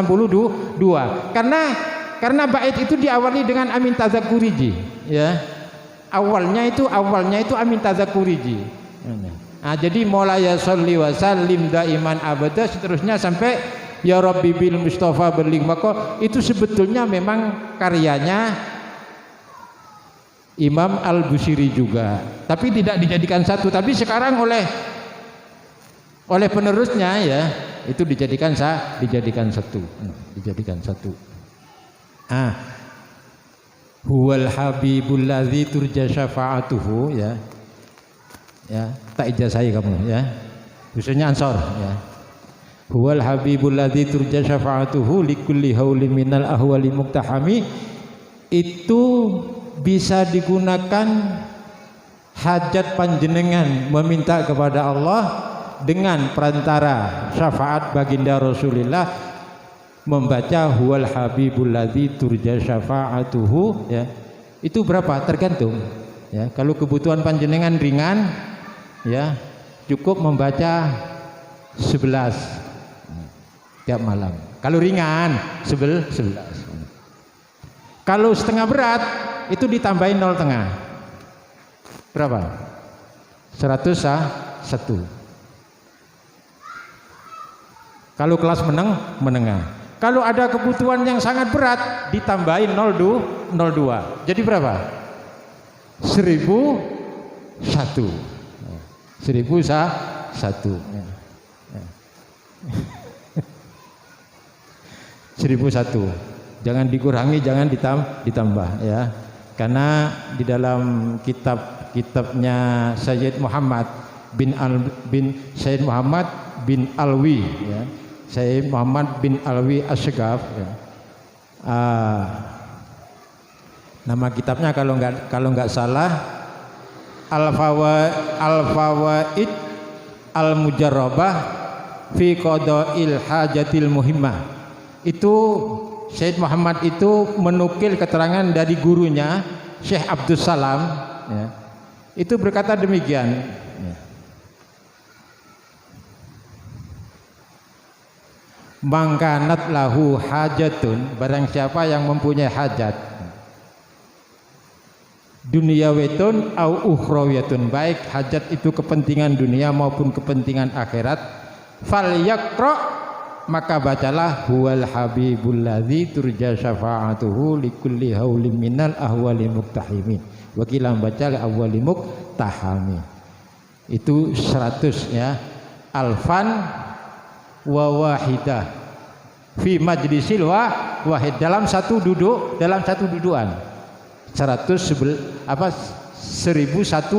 Karena bait itu diawali dengan amin tazakuriji, ya. Awalnya itu amin tazakuriji. Nah, jadi Maulaya sholli wa sallim daiman abada seterusnya sampai ya Rabbi bil Mustafa berling maka itu sebetulnya memang karyanya Imam Al-Busiri juga, tapi tidak dijadikan satu. Tapi sekarang oleh penerusnya ya itu dijadikan satu. Huwal habibul ladzi turja syafa'atuhu, ya tak ijazahi kamu, ya khususnya Ansor, ya. Huwal habibul ladzi turja syafa'atuhu likulli haulin minal ahwali muktahami. Itu bisa digunakan hajat panjenengan meminta kepada Allah dengan perantara syafaat baginda Rasulullah, membaca huwal habibul ladzi turja syafa'atuhu, ya. Itu berapa? Tergantung, ya. Kalau kebutuhan panjenengan ringan, ya cukup membaca 11 tiap malam. Kalau ringan 11. Kalau setengah berat itu ditambahin 0 tengah. Berapa? 101. Kalau kelas menengah. Kalau ada kebutuhan yang sangat berat ditambahin 02. Jadi berapa? 1001. 1001. Jangan dikurangi, jangan ditambah, ya. Karena di dalam kitabnya Sayyid Muhammad bin Alwi, ya. Sayyid Muhammad bin Alwi Asy-Syaghaf, ya. Nama kitabnya kalau nggak salah Al-Fawaid Al-Mujarrabah fi Qada'il Hajatil Muhimmah. Itu Syekh Muhammad itu menukil keterangan dari gurunya Syekh Abdus Salam, ya. Itu berkata demikian, ya. Mangkanat lahu hajatun, barang siapa yang mempunyai hajat dunyawiyatun au ukhrawiyatun, baik hajat itu kepentingan dunia maupun kepentingan akhirat, falyaqra, maka bacalah huwal habibul ladzi turja syafa'atuhu likulli haulin minal ahwali muktahimin. Wakilah baca li awwali muktahami. Itu 100, ya. Alfan wa wahidah fi majlisil wahid, dalam satu dudukan. 1001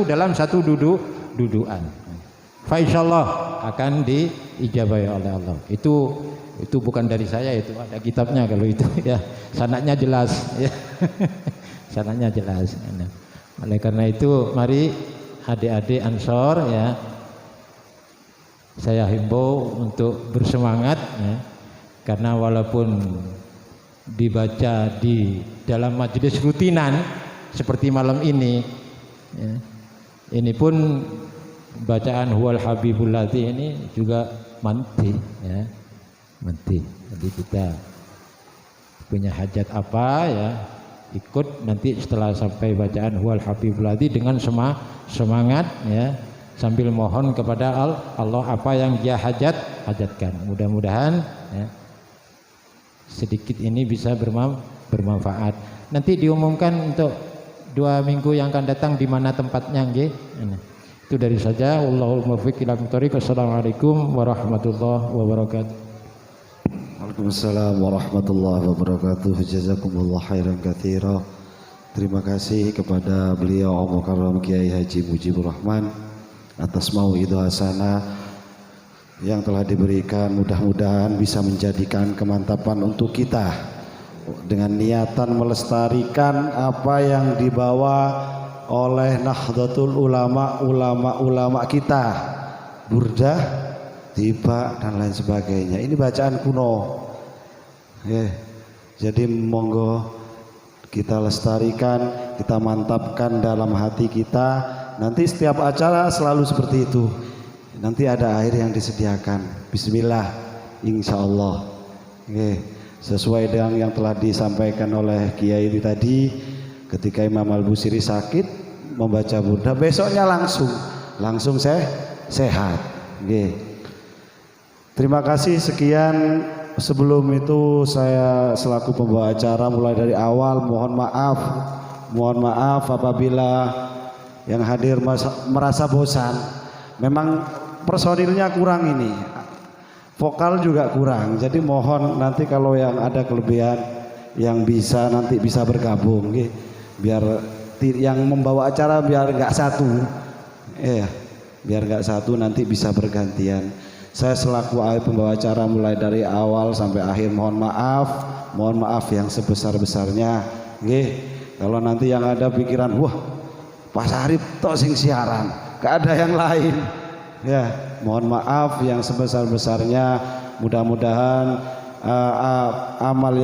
dalam satu dudukan. Fa insyaallah akan diijabahi oleh Allah. Itu bukan dari saya, itu ada kitabnya kalau itu, ya. Sanadnya jelas, ya. Sanadnya jelas. Oleh karena itu mari adik-adik Ansor, ya, saya himbau untuk bersemangat, ya. Karena walaupun dibaca di dalam majelis rutinan seperti malam ini, ya, ini pun bacaan huwal habibul ladzi ini juga manti, ya, manti. Jadi kita punya hajat apa, ya, ikut nanti setelah sampai bacaan huwal habibul ladzi dengan semangat, ya, sambil mohon kepada Allah apa yang dia hajatkan. Mudah-mudahan, ya, sedikit ini bisa bermanfaat. Nanti diumumkan untuk 2 minggu yang akan datang di mana tempatnya, nggih. Itu dari saja. Wallahul muwaffiq ila aqwamit thoriq. Assalamualaikum warahmatullahi wabarakatuh. Waalaikumsalam warahmatullahi wabarakatuh. Jazakumullah khairan katsira. Terima kasih kepada beliau Al Mukarram Kiai Haji Mujibur Rahman atas mauidhah hasanah yang telah diberikan, mudah-mudahan bisa menjadikan kemantapan untuk kita dengan niatan melestarikan apa yang dibawa oleh Nahdlatul Ulama, ulama kita, Burdah, Tiba dan lain sebagainya. Ini bacaan kuno. Jadi monggo kita lestarikan, kita mantapkan dalam hati kita. Nanti setiap acara selalu seperti itu. Nanti ada air yang disediakan. Bismillah, insya Allah. Sesuai dengan yang telah disampaikan oleh Kiai tadi, ketika Imam Al-Busiri sakit membaca Burdah, besoknya langsung sehat. Terima kasih, sekian. Sebelum itu saya selaku pembawa acara mulai dari awal mohon maaf apabila yang hadir merasa bosan. Memang personilnya kurang ini, vokal juga kurang, jadi mohon nanti kalau yang ada kelebihan yang bisa nanti bisa bergabung, biar yang membawa acara biar nggak satu, nanti bisa bergantian. Saya selaku pembawa acara mulai dari awal sampai akhir mohon maaf yang sebesar-besarnya. Kalau nanti yang ada pikiran, wah Pak Sarip tok sing siaran, gak ada yang lain. Ya, mohon maaf yang sebesar-besarnya. Mudah-mudahan amal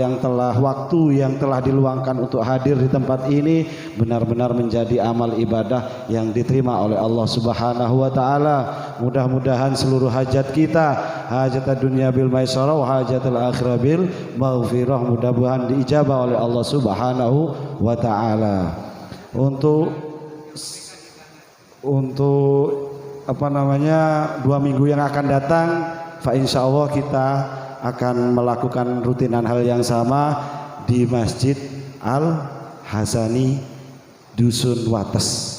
waktu yang telah diluangkan untuk hadir di tempat ini benar-benar menjadi amal ibadah yang diterima oleh Allah Subhanahu wa taala. Mudah-mudahan seluruh hajat kita, hajat dunia bil maisarah wa hajatul akhirah bil maghfirah, mudah-mudahan diijabah oleh Allah Subhanahu wa taala. Untuk 2 minggu yang akan datang, fa insyaallah kita akan melakukan rutinan hal yang sama di Masjid Al Hasani Dusun Wates.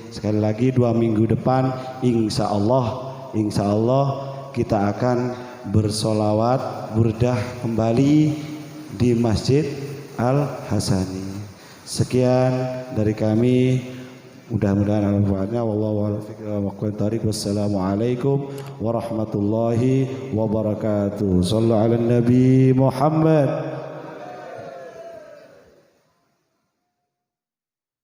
Sekali lagi 2 minggu depan insya Allah kita akan bersolawat burdah kembali di Masjid Al Hasani. Sekian dari kami. Mudah-mudahan manfaatnya. Wallahu a'lam. Wassalamualaikum warahmatullahi wabarakatuh. Shallu ala Nabi Muhammad.